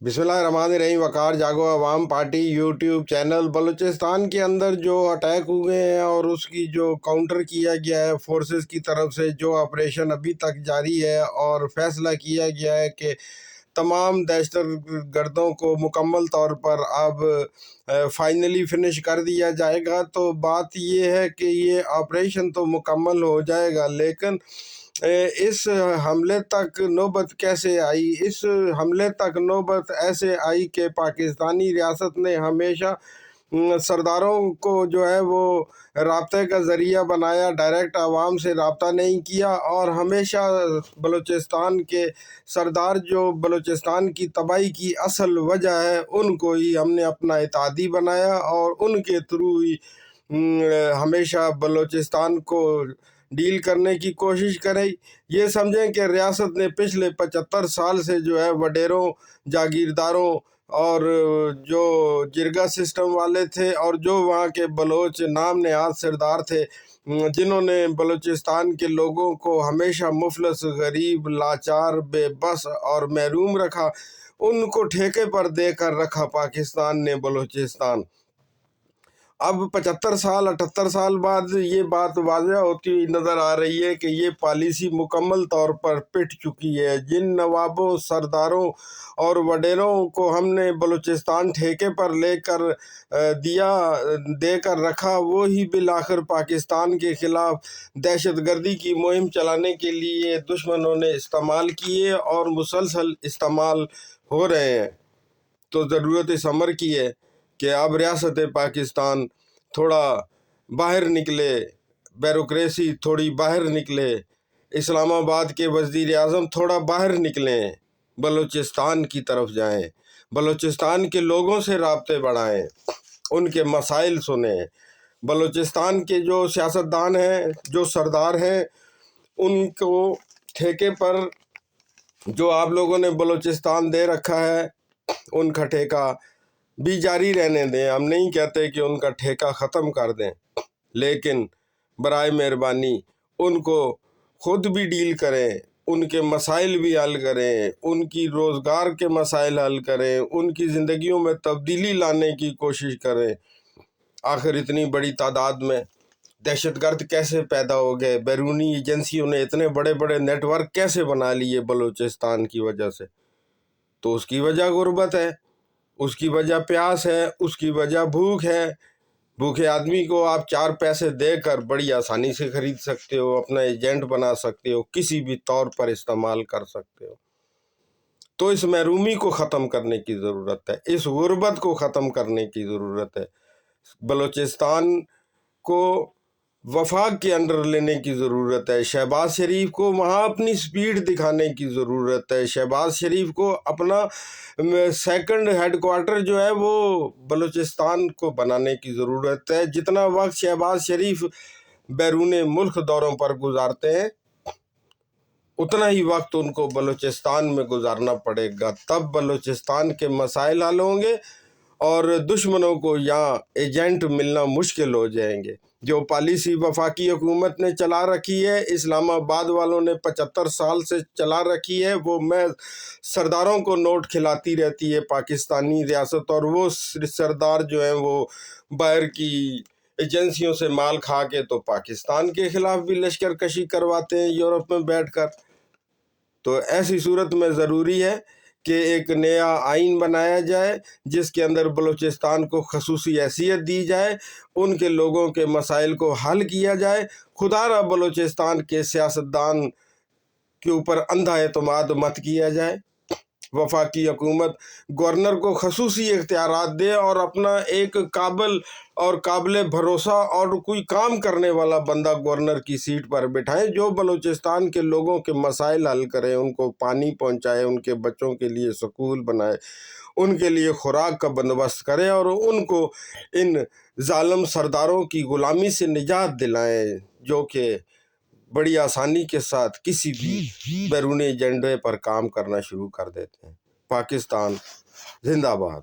बिस्मिल्लाहिर्रहमानिर्रहीम। वकार जागो अवाम party YouTube channel Balochistan के अंदर जो अटैक हुए हैं और उसकी जो काउंटर किया गया है फोर्सेस की तरफ से, जो ऑपरेशन अभी तक जारी है और फैसला किया गया है कि तमाम दहशत गर्दों को मुकम्मल तौर पर अब फाइनली फिनिश कर दिया जाएगा। तो बात ये है कि ये ऑपरेशन तो मुकम्मल हो जाएगा, लेकिन इस हमले तक नौबत कैसे आई? इस हमले तक नौबत ऐसे आई कि पाकिस्तानी रियासत ने हमेशा सरदारों को जो है वो राब्ते का ज़रिया बनाया, डायरेक्ट आवाम से रब्ता नहीं किया। और हमेशा बलूचिस्तान के सरदार जो बलूचिस्तान की तबाही की असल वजह है, उनको ही हमने अपना इत्तेहादी बनाया और उनके थ्रू ही हमेशा बलूचिस्तान को डील करने की कोशिश करें। ये समझें कि रियासत ने पिछले 75 साल से जो है वडेरों, जागीरदारों और जो जिरगा सिस्टम वाले थे और जो वहाँ के बलोच नाम नहाद सरदार थे, जिन्होंने बलूचिस्तान के लोगों को हमेशा मुफलस, गरीब, लाचार, बेबस और महरूम रखा, उनको ठेके पर देकर रखा पाकिस्तान ने बलूचिस्तान। अब 75 साल 78 साल बाद ये बात वाज़ह होती हुई नज़र आ रही है कि ये पॉलिसी मुकम्मल तौर पर पिट चुकी है। जिन नवाबों, सरदारों और वडेरों को हमने बलूचिस्तान ठेके पर लेकर देकर रखा, वो ही बिलाखिर पाकिस्तान के ख़िलाफ़ दहशतगर्दी की मुहिम चलाने के लिए दुश्मनों ने इस्तेमाल किए और मुसलसल इस्तेमाल हो रहे हैं। तो ज़रूरत इस अमर की है कि अब रियासत पाकिस्तान थोड़ा बाहर निकले, ब्यूरोक्रेसी थोड़ी बाहर निकले, इस्लामाबाद के वज़ीर आज़म थोड़ा बाहर निकलें, बलूचिस्तान की तरफ जाएं, बलूचिस्तान के लोगों से राब्ते बढ़ाएं, उनके मसाइल सुनें। बलूचिस्तान के जो सियासतदान हैं, जो सरदार हैं, उनको ठेके पर जो आप लोगों ने बलूचिस्तान दे रखा है, उनका ठेका भी जारी रहने दें। हम नहीं कहते कि उनका ठेका ख़त्म कर दें, लेकिन बराए मेहरबानी उनको ख़ुद भी डील करें, उनके मसाइल भी हल करें, उनकी रोज़गार के मसाइल हल करें, उनकी ज़िंदगियों में तब्दीली लाने की कोशिश करें। आखिर इतनी बड़ी तादाद में दहशतगर्द कैसे पैदा हो गए? बैरूनी एजेंसियों ने इतने बड़े बड़े नेटवर्क कैसे बना लिए बलूचिस्तान की वजह से? तो उसकी वजह गुर्बत है, उसकी वजह प्यास है, उसकी वजह भूख है। भूखे आदमी को आप 4 पैसे देकर बड़ी आसानी से ख़रीद सकते हो, अपना एजेंट बना सकते हो, किसी भी तौर पर इस्तेमाल कर सकते हो। तो इस महरूमी को ख़त्म करने की ज़रूरत है, इस गुर्बत को ख़त्म करने की ज़रूरत है। बलूचिस्तान को वफाक के अंडर लेने की ज़रूरत है। शहबाज शरीफ को वहाँ अपनी स्पीड दिखाने की ज़रूरत है। शहबाज शरीफ को अपना सेकंड हेडक्वार्टर जो है वो बलूचिस्तान को बनाने की ज़रूरत है। जितना वक्त शहबाज शरीफ बैरून मुल्क दौरों पर गुजारते हैं, उतना ही वक्त उनको बलूचिस्तान में गुजारना पड़ेगा। तब बलूचिस्तान के मसाइल हल होंगे और दुश्मनों को यहाँ एजेंट मिलना मुश्किल हो जाएंगे। जो पॉलिसी वफाकी हुकूमत ने चला रखी है, इस्लामाबाद वालों ने 75 साल से चला रखी है, वो मैं सरदारों को नोट खिलाती रहती है पाकिस्तानी रियासत, और वो सरदार जो हैं वो बाहर की एजेंसियों से माल खा के तो पाकिस्तान के ख़िलाफ़ भी लश्कर कशी करवाते हैं यूरोप में बैठकर। तो ऐसी सूरत में ज़रूरी है कि एक नया आइन बनाया जाए जिसके अंदर बलूचिस्तान को खसूसी हैसियत दी जाए, उनके लोगों के मसाइल को हल किया जाए। खुदारा बलूचिस्तान के सियासतदान के ऊपर अंधा एतमाद मत किया जाए। वफाकी हुकूमत गवर्नर को खसूसी इख्तियारात दे और अपना एक काबिल और काबिल भरोसा और कोई काम करने वाला बंदा गवर्नर की सीट पर बिठाएं, जो बलूचिस्तान के लोगों के मसाइल हल करे, उनको पानी पहुंचाए, उनके बच्चों के लिए स्कूल बनाए, उनके लिए खुराक का बंदोबस्त करे और उनको इन जालिम सरदारों की ग़ुलामी से निजात दिलाएं, जो कि बड़ी आसानी के साथ किसी भी बैरूनी एजेंडे पर काम करना शुरू कर देते हैं। पाकिस्तान जिंदाबाद।